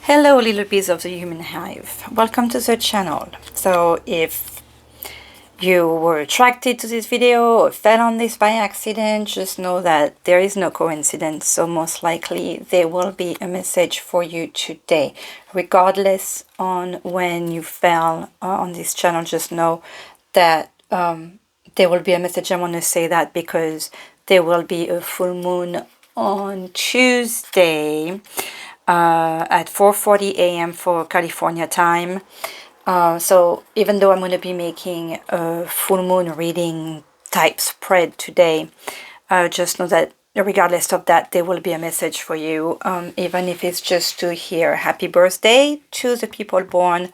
Hello little bees of the human hive, welcome to the channel. So if you were attracted to this video or fell on this by accident, just know that there is no coincidence, so most likely there will be a message for you today. Regardless on when you fell on this channel, just know that there will be a message. I want to say that because there will be a full moon on Tuesday at 4:40 a.m. for California time. So even though I'm going to be making a full moon reading type spread today, just know that regardless of that, there will be a message for you, even if it's just to hear happy birthday to the people born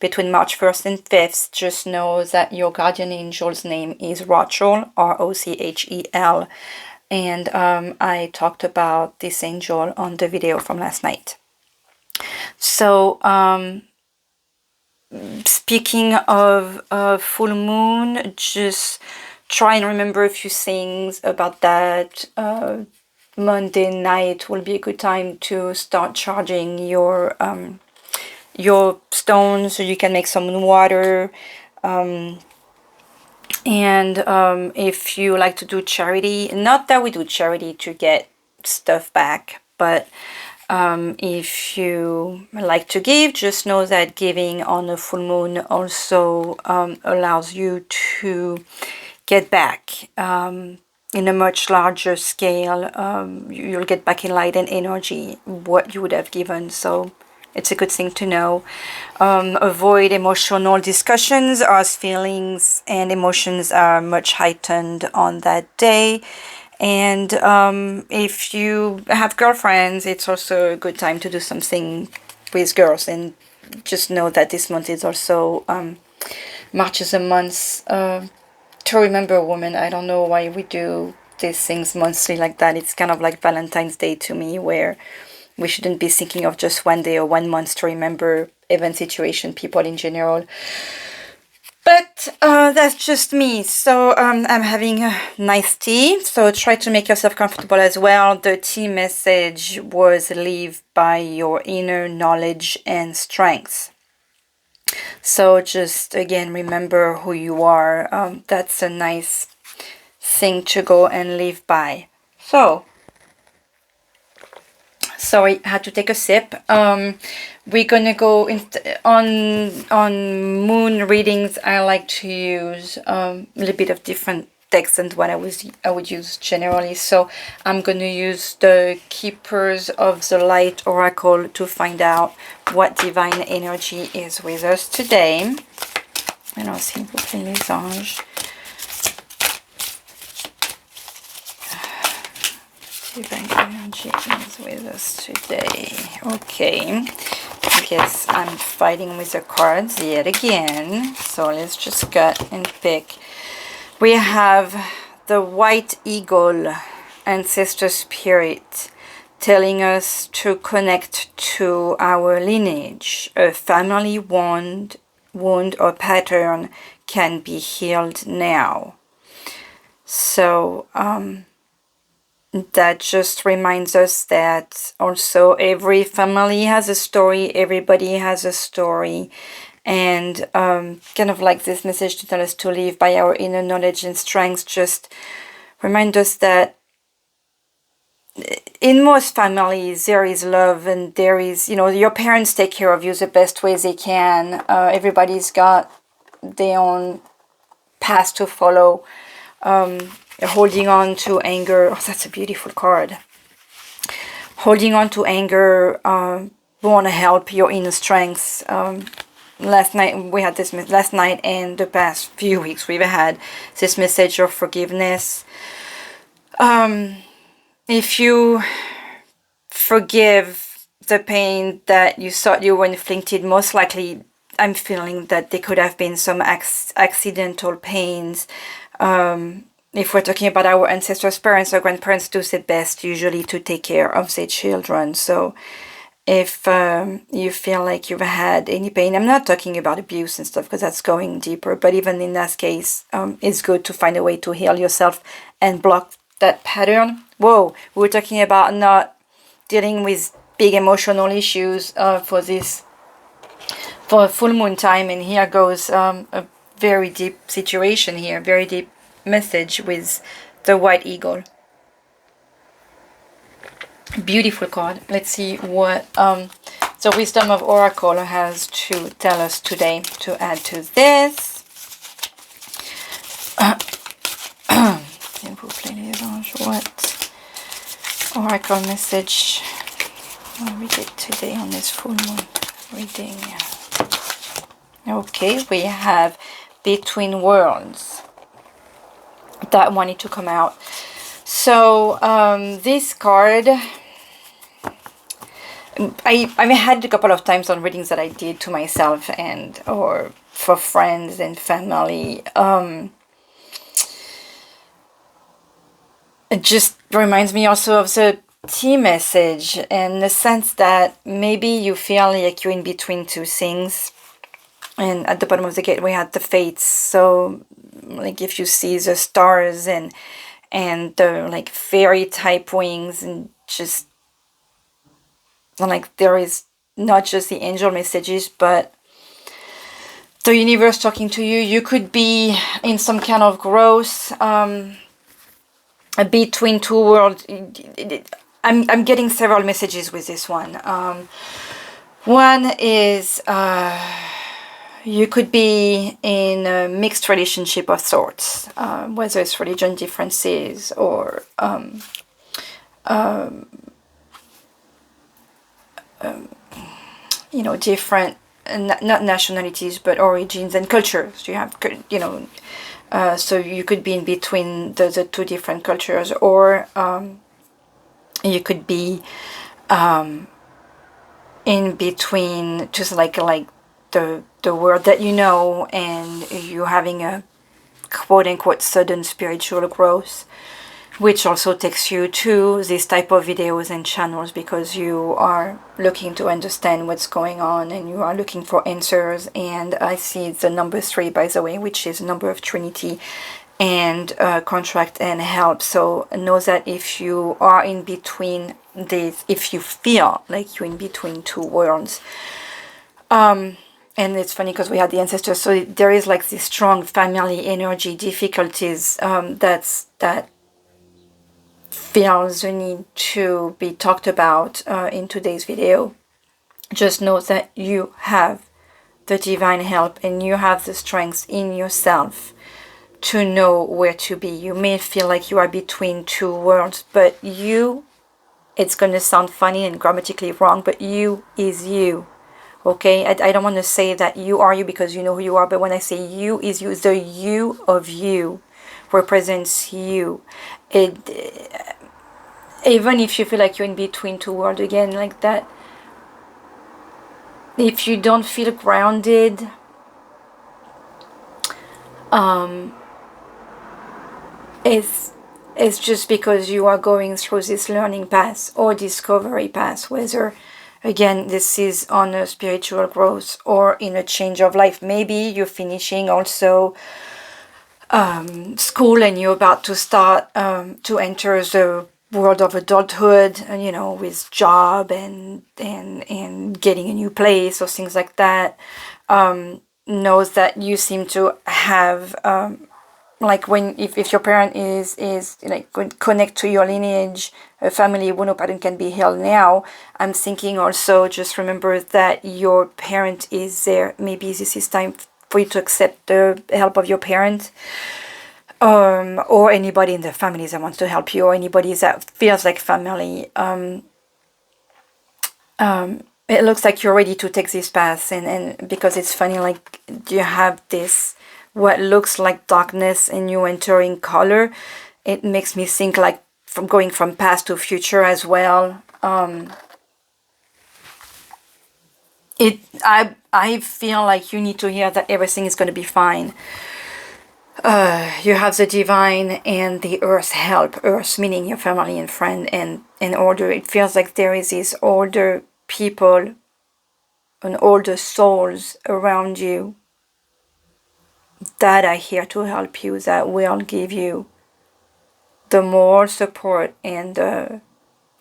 between March 1st and 5th. Just know that your guardian angel's name is Rochel, R-O-C-H-E-L. And I talked about this angel on the video from last night. So speaking of full moon, just try and remember a few things about that. Monday night will be a good time to start charging your stones, so you can make some water. And if you like to do charity, not that we do charity to get stuff back, but if you like to give, just know that giving on a full moon also allows you to get back in a much larger scale. You'll get back in light and energy what you would have given. So it's a good thing to know. Avoid emotional discussions, as feelings and emotions are much heightened on that day. And if you have girlfriends, it's also a good time to do something with girls. And just know that this month is also March is a month to remember a woman. I don't know why we do these things monthly like that. It's kind of like Valentine's Day to me, where we shouldn't be thinking of just one day or 1 month to remember event, situation, people in general. But that's just me. So I'm having a nice tea. So try to make yourself comfortable as well. The tea message was live by your inner knowledge and strength. So just again, remember who you are. That's a nice thing to go and live by. So sorry, I had to take a sip. We're gonna go on moon readings. I like to use a little bit of different text than what I would use generally. So I'm gonna use the Keepers of the Light Oracle to find out what divine energy is with us today. Alors, s'il vous plaît, les anges. Divine energy is with us today. Okay. Yes, I'm fighting with the cards yet again. So let's just cut and pick. We have the White Eagle, Ancestor Spirit, telling us to connect to our lineage. A family wound or pattern can be healed now. So, that just reminds us that also every family has a story, everybody has a story, and kind of like this message to tell us to live by our inner knowledge and strength. Just remind us that in most families there is love, and there is, you know, your parents take care of you the best way they can. Everybody's got their own path to follow. Holding on to anger, oh, that's a beautiful card. Holding on to anger want to help your inner strength. Last night we had this, last night and the past few weeks we've had this message of forgiveness. If you forgive the pain that you thought you were inflicted, most likely I'm feeling that there could have been some accidental pains. If we're talking about our ancestors, parents or grandparents do their best usually to take care of their children. So if you feel like you've had any pain, I'm not talking about abuse and stuff because that's going deeper, but even in that case, it's good to find a way to heal yourself and block that pattern. Whoa, we were talking about not dealing with big emotional issues for full moon time. And here goes a very deep situation here, very deep message with the white eagle. Beautiful card. Let's see what the Wisdom of Oracle has to tell us today to add to this. What Oracle message we get today on this full moon reading? Okay, we have Between Worlds. That wanted to come out. So this card, I had a couple of times on readings that I did to myself and or for friends and family. It just reminds me also of the tea message, in the sense that maybe you feel like you're in between two things. And at the bottom of the gate we had the fates. So like if you see the stars and the like fairy type wings, and just like there is not just the angel messages but the universe talking to you. You could be in some kind of growth between two worlds. I'm getting several messages with this one. One is you could be in a mixed relationship of sorts, whether it's religion differences or you know, different, not nationalities, but origins and cultures. You have, you know, so you could be in between the two different cultures, or you could be in between just like the world that you know, and you having a quote-unquote sudden spiritual growth, which also takes you to this type of videos and channels because you are looking to understand what's going on and you are looking for answers. And I see the number 3, by the way, which is number of Trinity and contract and help. So know that if you are in between these, if you feel like you're in between two worlds, and it's funny because we had the ancestors, so there is like this strong family energy, difficulties that feels the need to be talked about in today's video. Just know that you have the divine help and you have the strength in yourself to know where to be. You may feel like you are between two worlds, but you, it's going to sound funny and grammatically wrong, but you is you. Okay, I don't want to say that you are you because you know who you are, but when I say you is you, the you of you represents you. It, even if you feel like you're in between two worlds, again, like that, if you don't feel grounded, it's just because you are going through this learning path or discovery path, whether again this is on a spiritual growth or in a change of life. Maybe you're finishing also school and you're about to start to enter the world of adulthood, you know, with job and getting a new place or things like that. Knows that you seem to have like when if your parent is like connect to your lineage, a family Wono pattern can be held now. I'm thinking also just remember that your parent is there. Maybe this is time for you to accept the help of your parent, or anybody in the family that wants to help you, or anybody that feels like family. It looks like you're ready to take this path, and because it's funny, like you have this what looks like darkness and you entering color. It makes me think like from going from past to future as well. I feel like you need to hear that everything is going to be fine. You have the divine and the earth help. Earth meaning your family and friend and order. It feels like there is these older people and older souls around you that are here to help you, that will give you the moral support and the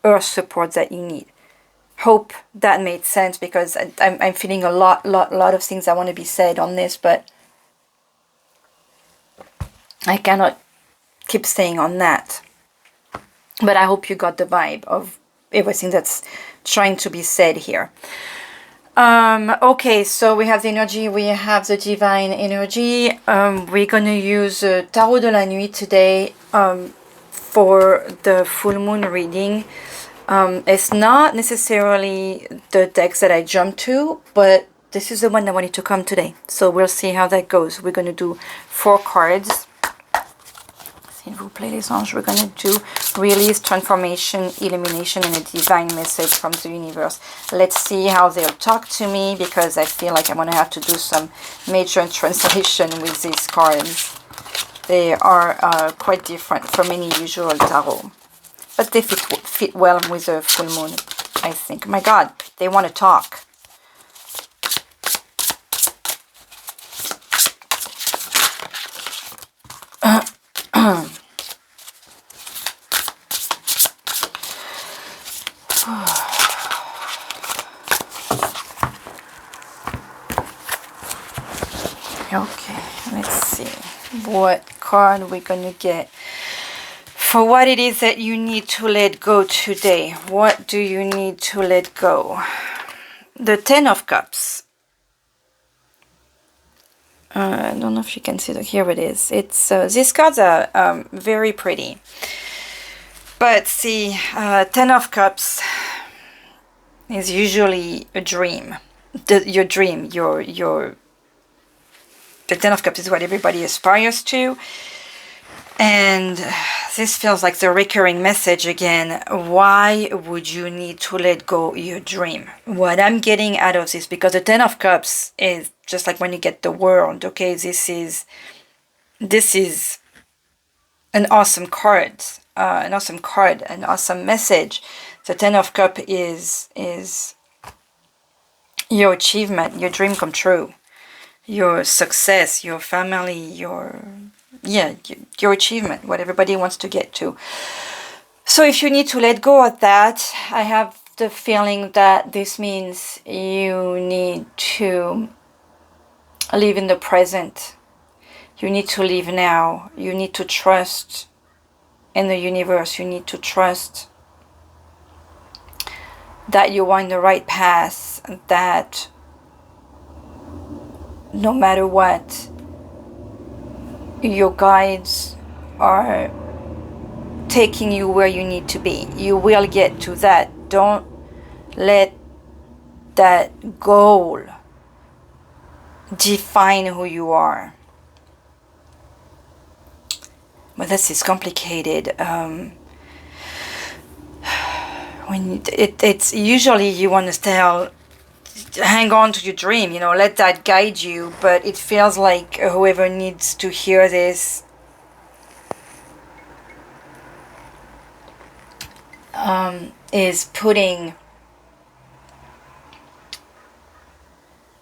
earth support that you need. Hope that made sense, because I'm feeling a lot of things I want to be said on this, but I cannot keep staying on that. But I hope you got the vibe of everything that's trying to be said here. Okay, so we have the energy, we have the divine energy. We're gonna use Tarot de la Nuit today for the full moon reading. It's not necessarily the decks that I jumped to, but this is the one that wanted to come today. So we'll see how that goes. We're gonna do 4 cards. S'il vous plaît, les anges, we're going to do release, transformation, illumination, and a divine message from the universe. Let's see how they'll talk to me, because I feel like I'm going to have to do some major translation with these cards. They are quite different from any usual tarot. But they fit well with the full moon, I think. My God, they want to talk. Okay, let's see what card we're gonna get for what it is that you need to let go today. What do you need to let go? The 10 of Cups. I don't know if you can see that. Here it is. It's these cards are very pretty, but see, 10 of Cups is usually a dream. Your dream, your the 10 of Cups is what everybody aspires to. And this feels like the recurring message again. Why would you need to let go your dream? What I'm getting out of this, because the 10 of Cups is just like when you get the World, okay? This is an awesome card. An awesome message. The 10 of Cups is your achievement, your dream come true. Your success, your family, your achievement, what everybody wants to get to. So if you need to let go of that, I have the feeling that this means you need to live in the present. You need to live now. You need to trust in the universe. You need to trust that you are on the right path, that no matter what, your guides are taking you where you need to be. You will get to that. Don't let that goal define who you are. But this is complicated. When it's usually you want to hang on to your dream, let that guide you, but it feels like whoever needs to hear this is putting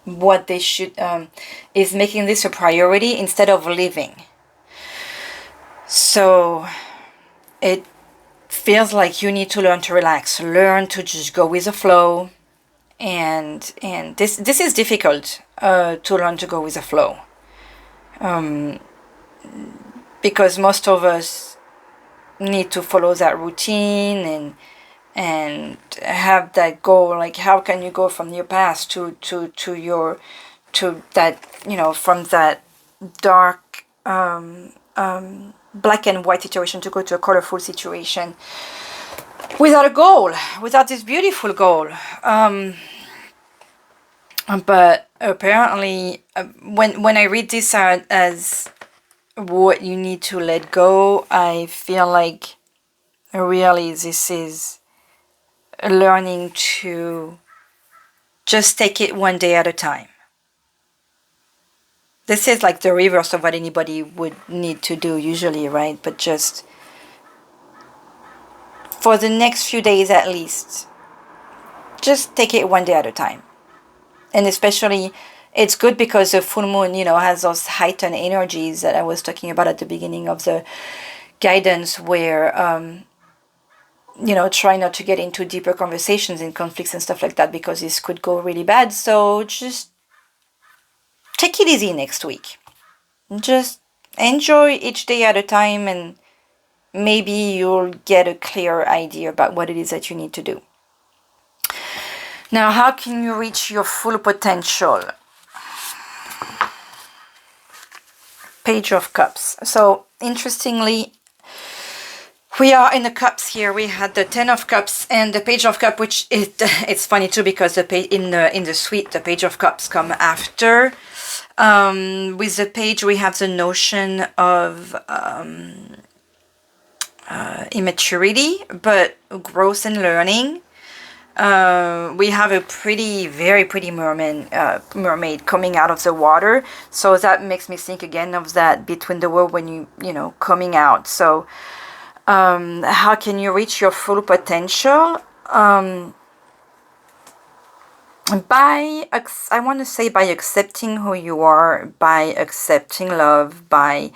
what they should, is making this a priority instead of living. So it feels like you need to learn to relax, learn to just go with the flow. And this is difficult to learn to go with the flow, because most of us need to follow that routine and have that goal. Like, how can you go from your past to that, from that dark black and white situation to go to a colorful situation without a goal, without this beautiful goal. But apparently, when I read this as what you need to let go, I feel like really this is learning to just take it one day at a time. This is like the reverse of what anybody would need to do usually, right? But just for the next few days at least, just take it one day at a time. And especially, it's good because the full moon, has those heightened energies that I was talking about at the beginning of the guidance, where you know, try not to get into deeper conversations and conflicts and stuff like that, because this could go really bad. So just take it easy next week. Just enjoy each day at a time, and maybe you'll get a clear idea about what it is that you need to do. Now, how can you reach your full potential? Page of Cups. So, interestingly, we are in the cups here. We had the 10 of Cups and the Page of Cups, which it's funny too, because in the suite, the Page of Cups come after. With the page, we have the notion of immaturity, but growth and learning. We have a very pretty mermaid coming out of the water. So that makes me think again of that between the world when you know, coming out. So how can you reach your full potential? I want to say by accepting who you are, by accepting love, by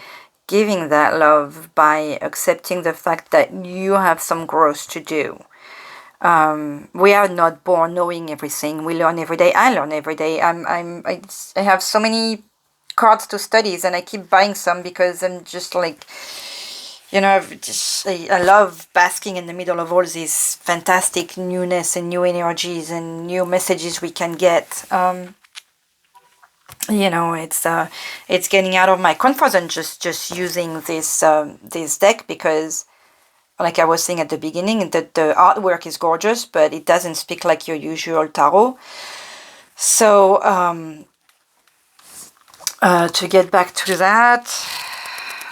giving that love, by accepting the fact that you have some growth to do. We are not born knowing everything. We learn every day. I learn every day. I have so many cards to studies, and I keep buying some because I'm just like, you know, I love basking in the middle of all this fantastic newness and new energies and new messages we can get. You know, it's getting out of my comfort zone just using this deck, because like I was saying at the beginning, that the artwork is gorgeous, but it doesn't speak like your usual tarot. So to get back to that,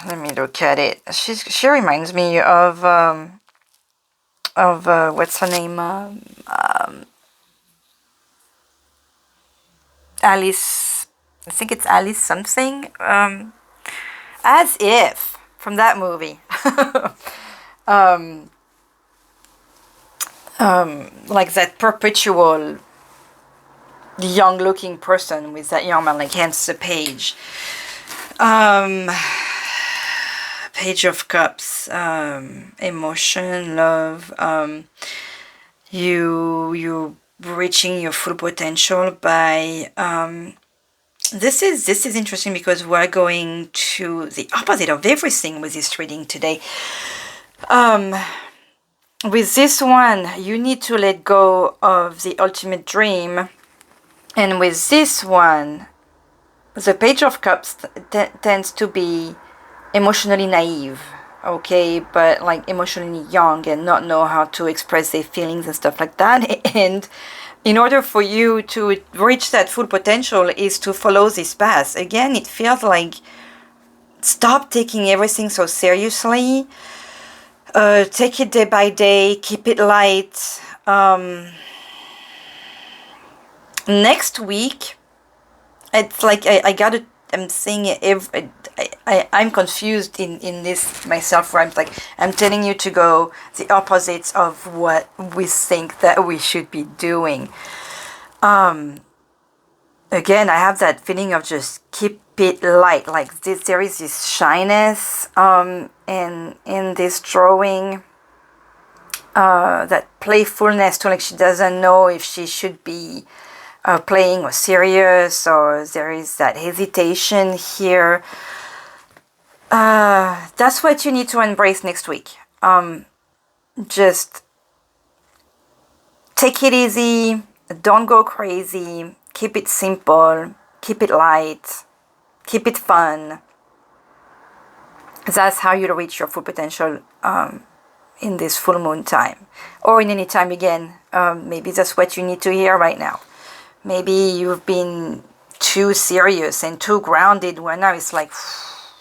let me look at it. She reminds me of what's her name? Alice. I think it's Alice something. As If, from that movie. Like that perpetual young looking person with that young man, like hence the page. Page of Cups, emotion, love, you reaching your full potential by this is interesting, because we're going to the opposite of everything with this reading today. With this one, you need to let go of the ultimate dream, and with this one, the Page of Cups tends to be emotionally naive, okay, but like emotionally young and not know how to express their feelings and stuff like that. And in order for you to reach that full potential is to follow this path. Again, it feels like stop taking everything so seriously. Take it day by day, keep it light. Next week, it's like I'm saying it I'm confused in this myself, where I'm telling you to go the opposites of what we think that we should be doing. Again, I have that feeling of just keep it light, like there is this shyness in this drawing, that playfulness too, like she doesn't know if she should be playing or serious, or there is that hesitation here. That's what you need to embrace next week. Just take it easy, don't go crazy, keep it simple, keep it light, keep it fun. That's how you reach your full potential in this full moon time, or in any time again. Maybe that's what you need to hear right now. Maybe you've been too serious and too grounded, where now it's like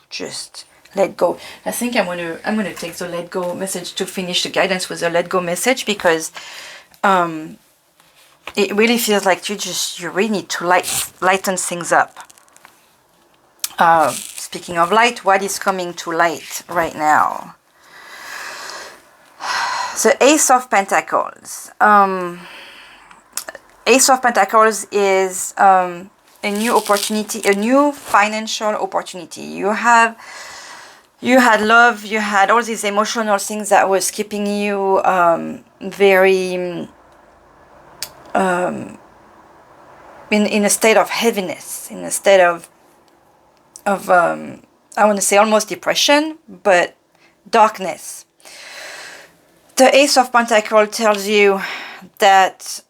just let go. I think I'm gonna take the let go message to finish the guidance with a let go message, because it really feels like you really need to lighten things up. Speaking of light, what is coming to light right now? The Ace of Pentacles. Ace of Pentacles is a new opportunity, a new financial opportunity. You have you had love, you had all these emotional things that was keeping you very in a state of heaviness, in a state of I want to say almost depression, but darkness. The Ace of Pentacles tells you that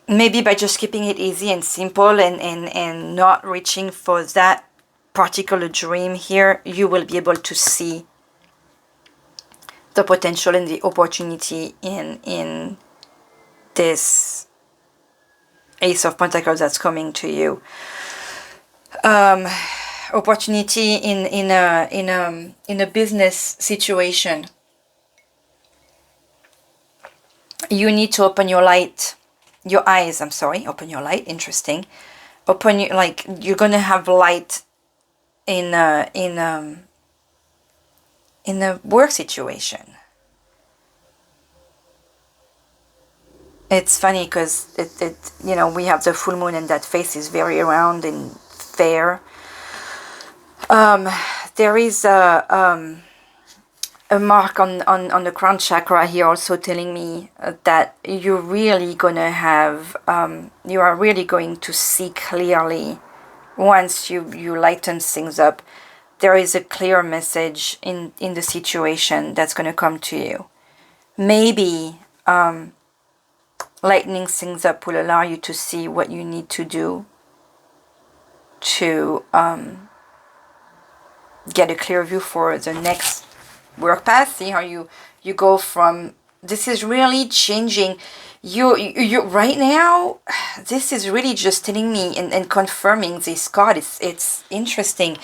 maybe by just keeping it easy and simple and not reaching for that particular dream here, you will be able to see the potential and the opportunity in this Ace of Pentacles that's coming to you. Opportunity in a business situation. You need to open your eyes, I'm sorry, open your light, interesting. Open your, like, you're gonna have light in a work situation. It's funny because you know, we have the full moon and that face is very round and fair. There is a mark on the crown chakra here, also telling me that you're really gonna have you are really going to see clearly once you lighten things up. There is a clear message in the situation that's gonna come to you. Maybe lightening things up will allow you to see what you need to do to get a clear view for the next work path. See how you go from, this is really changing you right now. This is really just telling me and confirming this card. It's interesting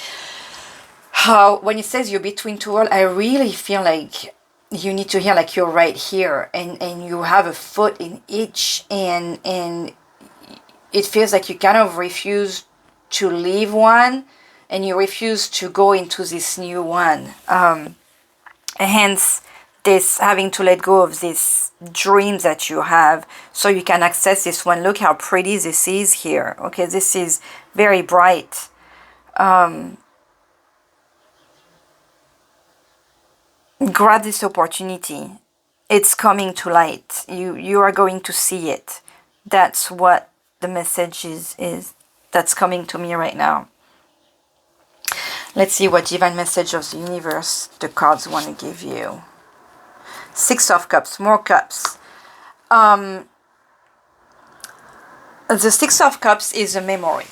how when it says you're between two worlds, I really feel like you need to hear like you're right here and you have a foot in each, and it feels like you kind of refuse to leave one and you refuse to go into this new one. Hence this having to let go of this dreams that you have so you can access this one. Look how pretty this is here. Okay, this is very bright. Grab this opportunity. It's coming to light. You are going to see it. That's what the message is that's coming to me right now. Let's see what divine message of the universe the cards want to give you. Six of Cups, more cups. The Six of Cups is a memory.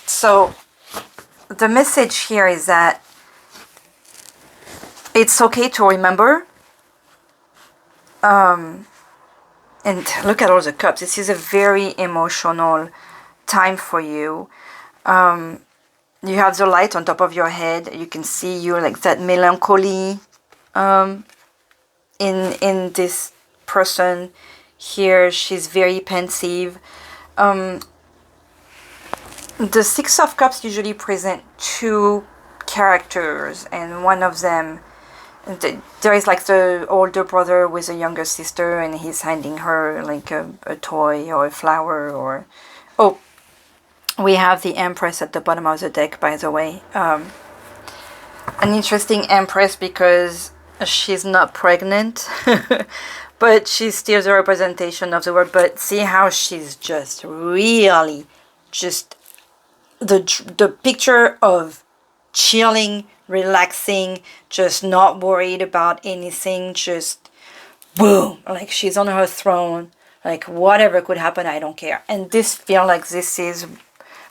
So the message here is that it's okay to remember. And look at all the cups. This is a very emotional time for you. You have the light on top of your head. You can see you like that melancholy in this person here. She's very pensive. The Six of Cups usually present two characters, and one of them, there is like the older brother with a younger sister, and he's handing her like a toy or a flower or... Oh, we have the Empress at the bottom of the deck, by the way. An interesting Empress because she's not pregnant, but she's still the representation of the world. But see how she's just really just the picture of chilling, relaxing, just not worried about anything, just boom, like she's on her throne, like whatever could happen, I don't care. And this feel like this is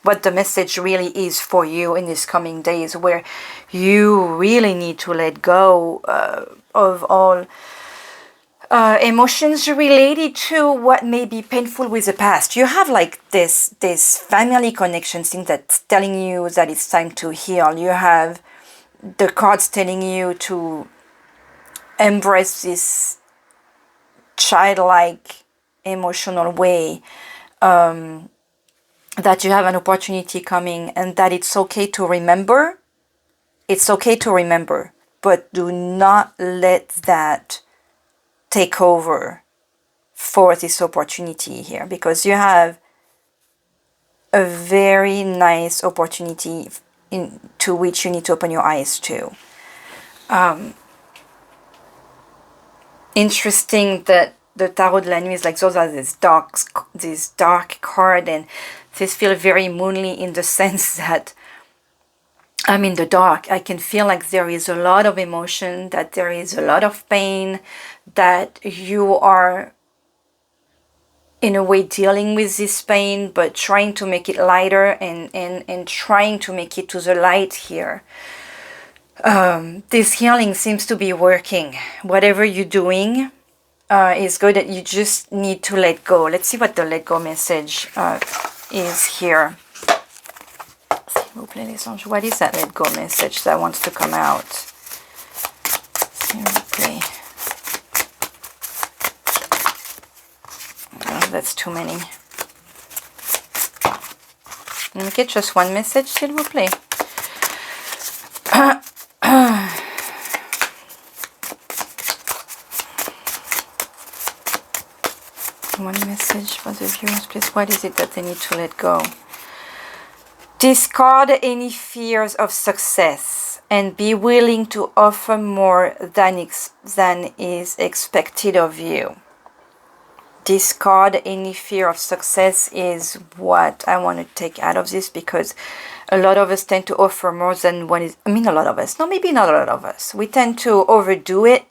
what the message really is for you in these coming days, where you really need to let go of all emotions related to what may be painful with the past. You have like this family connection thing that's telling you that it's time to heal. You have the cards telling you to embrace this childlike emotional way, that you have an opportunity coming, and that it's okay to remember. It's okay to remember, but do not let that take over for this opportunity here, because you have a very nice opportunity to which you need to open your eyes to. Interesting that the Tarot de la Nuit is like, those are these dark card, and this feel very moonly in the sense that I'm in the dark. I can feel like there is a lot of emotion, that there is a lot of pain, that you are in a way dealing with this pain, but trying to make it lighter and trying to make it to the light here. This healing seems to be working. Whatever you're doing is good, that you just need to let go. Let's see what the let go message is here. What is that let go message that wants to come out? Oh, that's too many. Let me get just one message, s'il vous plaît. One message for the viewers, please. What is it that they need to let go? Discard any fears of success and be willing to offer more than is expected of you. Discard any fear of success is what I want to take out of this, because a lot of us tend to offer more than what is, a lot of us, no, maybe not a lot of us. We tend to overdo it.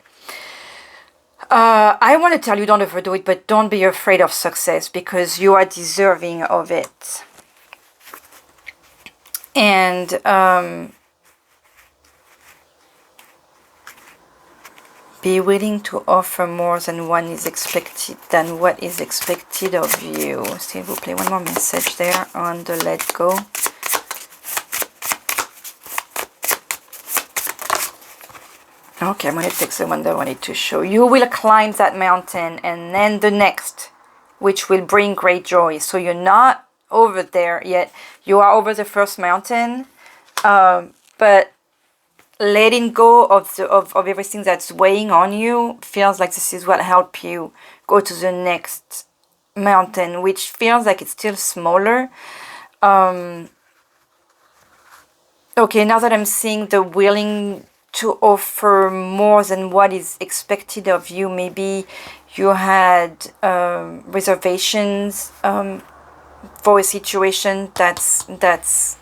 I want to tell you, don't overdo it, but don't be afraid of success, because you are deserving of it. And be willing to offer more than what is expected of you. S'il vous plaît, one more message there on the let go. Okay, I'm going to take the one that I wanted to show. You will climb that mountain, and then the next, which will bring great joy. So you're not over there yet. You are over the first mountain, but letting go of everything that's weighing on you feels like this is what help you go to the next mountain, which feels like it's still smaller. Okay, now that I'm seeing the willing to offer more than what is expected of you, maybe you had reservations for a situation that's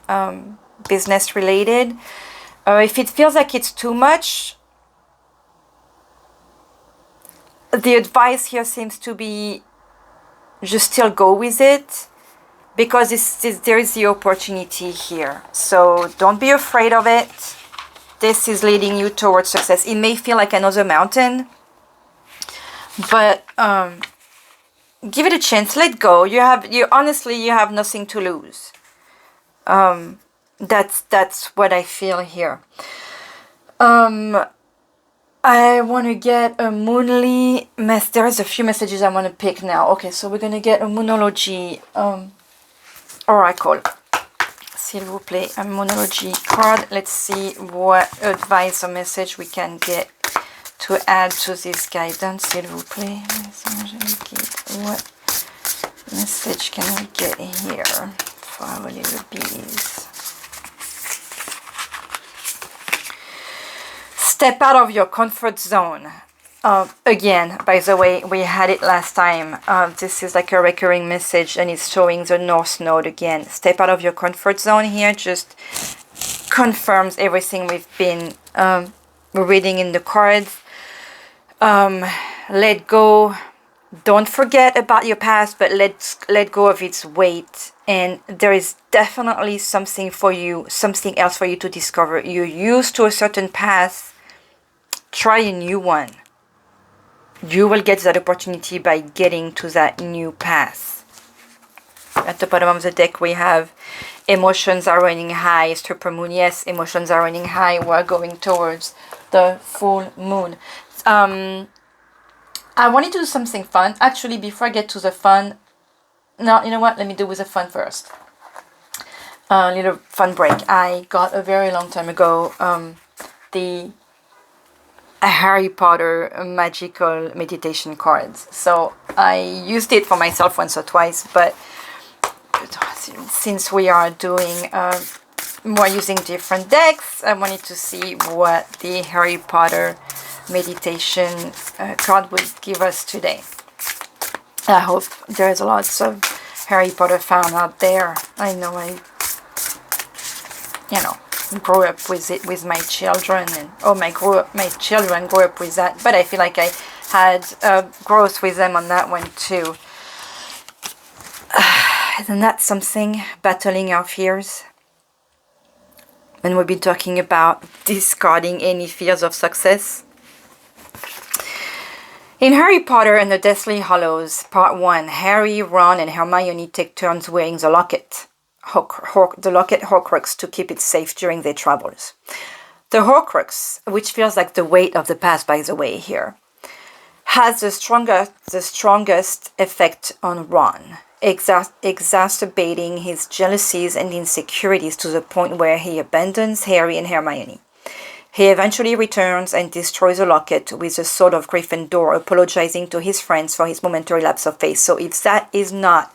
business related. If it feels like it's too much, the advice here seems to be just still go with it, because there is the opportunity here. So don't be afraid of it. This is leading you towards success. It may feel like another mountain, but give it a chance. Let go. You honestly have nothing to lose. That's what I feel here. I want to get a moonly mess. There's a few messages I want to pick now. Okay, so we're gonna get a Moonology oracle. S'il vous plaît, a Moonology card. Let's see what advice or message we can get to add to this guidance. S'il vous plaît. What message can we get here for our little bees? Step out of your comfort zone. Again, by the way, we had it last time. This is like a recurring message, and it's showing the North Node again. Step out of your comfort zone here just confirms everything we've been reading in the cards. Let go. Don't forget about your past, but let go of its weight. And there is definitely something else for you to discover. You're used to a certain path. Try a new one. You will get that opportunity by getting to that new path. At the bottom of the deck, we have emotions are running high. Super moon, yes, emotions are running high. We're going towards the full moon. I wanted to do something fun. Actually, before I get to the fun, no, you know what? Let me do with the fun first. A little fun break. I got a very long time ago the Harry Potter magical meditation cards. So I used it for myself once or twice, but since we are doing we're using different decks. I wanted to see what the Harry Potter meditation card would give us today. I hope there's lots of Harry Potter fan out there. I know you know, grew up with it with my children, and my children grew up with that, but I feel like I had growth with them on that one too. Isn't that something, battling our fears? And we've been talking about discarding any fears of success. In Harry Potter and the Deathly Hallows, Part 1, Harry, Ron, and Hermione take turns wearing the locket. The locket Horcrux to keep it safe during their travels. The Horcrux, which feels like the weight of the past, by the way, here, has the strongest effect on Ron, exacerbating his jealousies and insecurities to the point where he abandons Harry and Hermione. He eventually returns and destroys the locket with the sword of Gryffindor, apologizing to his friends for his momentary lapse of faith. So if that is not...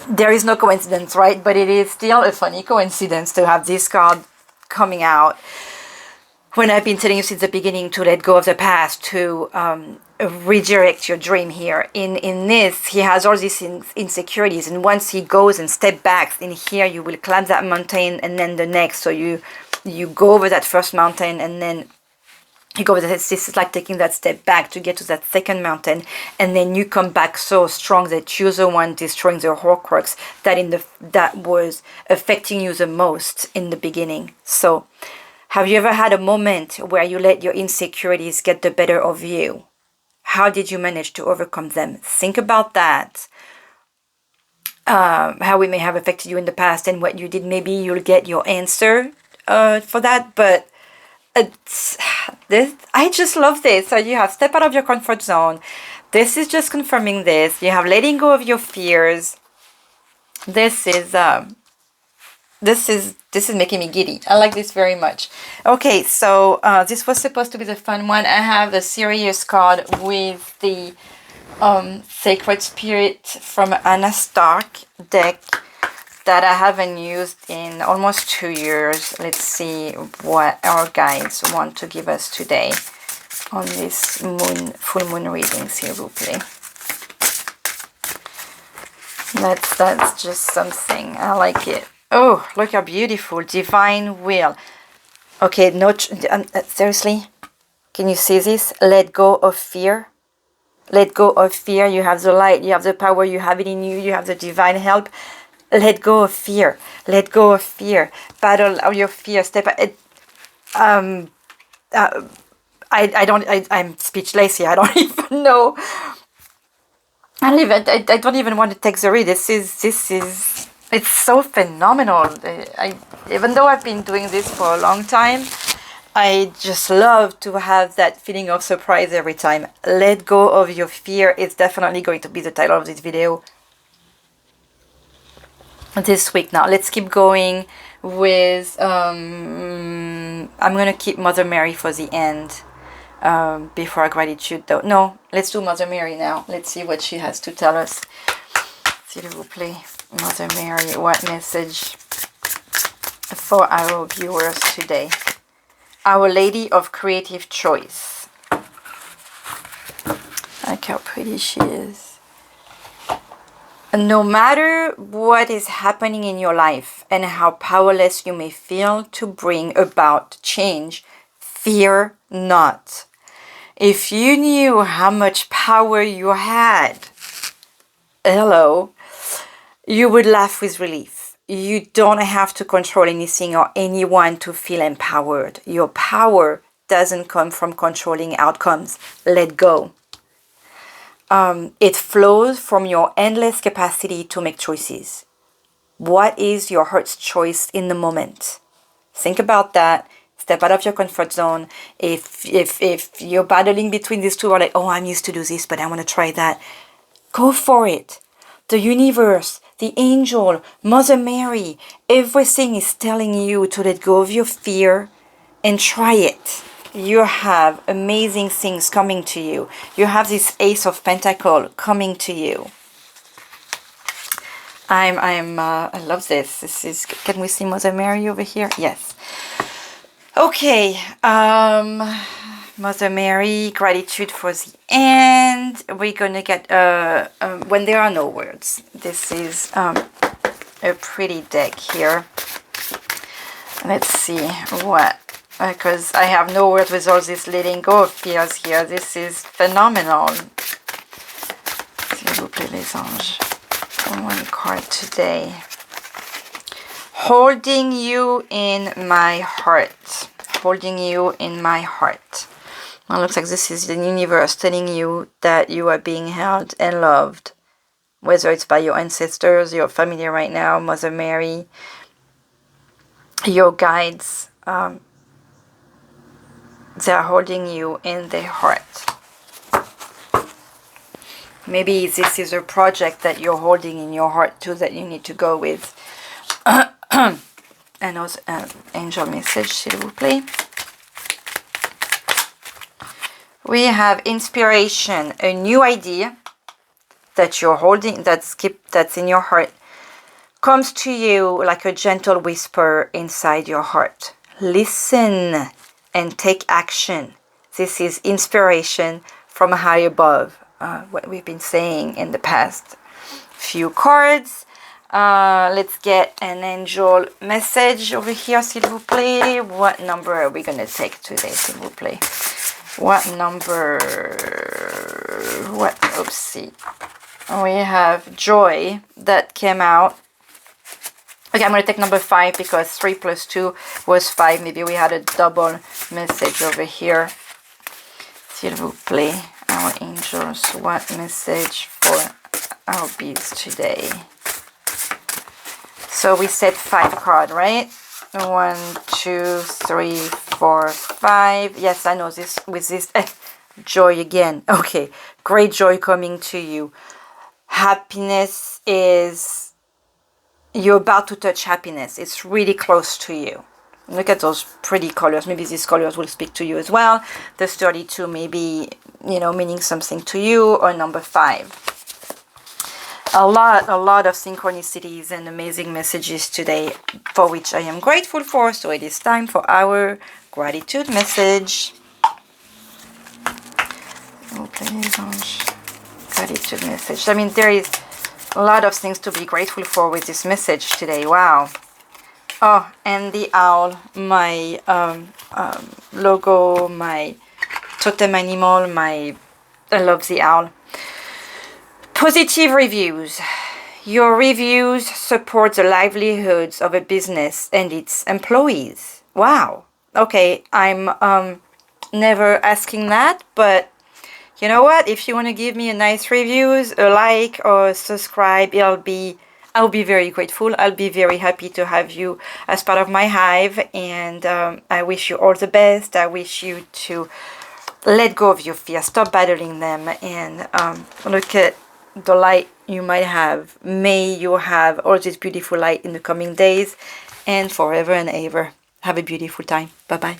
there is no coincidence, right? But it is still a funny coincidence to have this card coming out when I've been telling you since the beginning to let go of the past, to redirect your dream here. In this, he has all these insecurities, and once he goes and step back, in here you will climb that mountain and then the next. So you go over that first mountain, and then you go over this is like taking that step back to get to that second mountain, and then you come back so strong that you're the one destroying the Horcrux that was affecting you the most in the beginning. So have you ever had a moment where you let your insecurities get the better of you? How did you manage to overcome them? Think about that. How it may have affected you in the past and what you did. Maybe you'll get your answer for that, but I just love this. So you have step out of your comfort zone. This is just confirming this. You have letting go of your fears. This is making me giddy. I like this very much. Okay, so this was supposed to be the fun one. I have the serious card with the Sacred Spirit from Anna Stark deck that I haven't used in almost 2 years. Let's see what our guides want to give us today on this full moon reading, s'il vous plaît. That's just something. I like it. Oh, look how beautiful. Divine Will. Okay, seriously? Can you see this? Let go of fear. Let go of fear. You have the light. You have the power. You have it in you. You have the divine help. Let go of fear. Let go of fear. Battle of your fear. I'm speechless here. I don't even know. I don't even want to take the read. This is it's so phenomenal. Even though I've been doing this for a long time, I just love to have that feeling of surprise every time. Let go of your fear. It's definitely going to be the title of this video this week. Now let's keep going with I'm gonna keep Mother Mary for the end before our gratitude though. No, let's do Mother Mary now. Let's see what she has to tell us. S'il vous plaît, Mother Mary, what message for our viewers today? Our Lady of Creative Choice. Look how pretty she is. No matter what is happening in your life and how powerless you may feel to bring about change, fear not. If you knew how much power you had, hello, you would laugh with relief. You don't have to control anything or anyone to feel empowered. Your power doesn't come from controlling outcomes. Let go. It flows from your endless capacity to make choices. What is your heart's choice in the moment? Think about that. Step out of your comfort zone. If you're battling between these two, or like, oh, I'm used to do this, but I want to try that. Go for it. The universe, the angel, Mother Mary, everything is telling you to let go of your fear and try it. You have amazing things coming to you. You have this Ace of Pentacles coming to you. I love this. This is, can we see Mother Mary over here? Yes. Okay, Mother Mary, gratitude for the end. We're gonna get, when there are no words. This is a pretty deck here. Let's see what, because I have no word with all this letting go of fears here. This is phenomenal. S'il vous plaît, les anges. One card today. Holding you in my heart. Holding you in my heart. Well, it looks like this is the universe telling you that you are being held and loved. Whether it's by your ancestors, your family right now, Mother Mary, your guides. They are holding you in their heart. Maybe this is a project that you're holding in your heart too that you need to go with. And also angel message, s'il vous plaît. We have inspiration, a new idea that you're holding, that's in your heart, comes to you like a gentle whisper inside your heart. Listen and take action. This is inspiration from high above. What we've been saying in the past few cards. Let's get an angel message over here, s'il vous plaît. What number are we going to take today, s'il vous plaît? What number? What? Oopsie. We have joy that came out. Okay, I'm going to take number 5 because 3 plus 2 was 5. Maybe we had a double message over here. S'il vous plaît. Our angels, what message for our bees today? So we said 5 cards, right? 1, 2, 3, 4, 5. Yes, I know this with this joy again. Okay, great joy coming to you. Happiness is, you're about to touch happiness. It's really close to you. Look at those pretty colors. Maybe these colors will speak to you as well. There's 32 maybe, you know, meaning something to you, or number 5. A lot of synchronicities and amazing messages today for which I am grateful for. So it is time for our gratitude message. Gratitude message. I mean, there is a lot of things to be grateful for with this message today. Wow. Oh, and the owl, my logo, my totem animal, I love the owl. Positive reviews. Your reviews support the livelihoods of a business and its employees. Wow. Okay, I'm never asking that, but you know what? If you want to give me a nice reviews, a like or subscribe, I'll be very grateful. I'll be very happy to have you as part of my hive, and I wish you all the best. I wish you to let go of your fear, stop battling them, and look at the light you might have. May you have all this beautiful light in the coming days and forever and ever. Have a beautiful time. Bye-bye.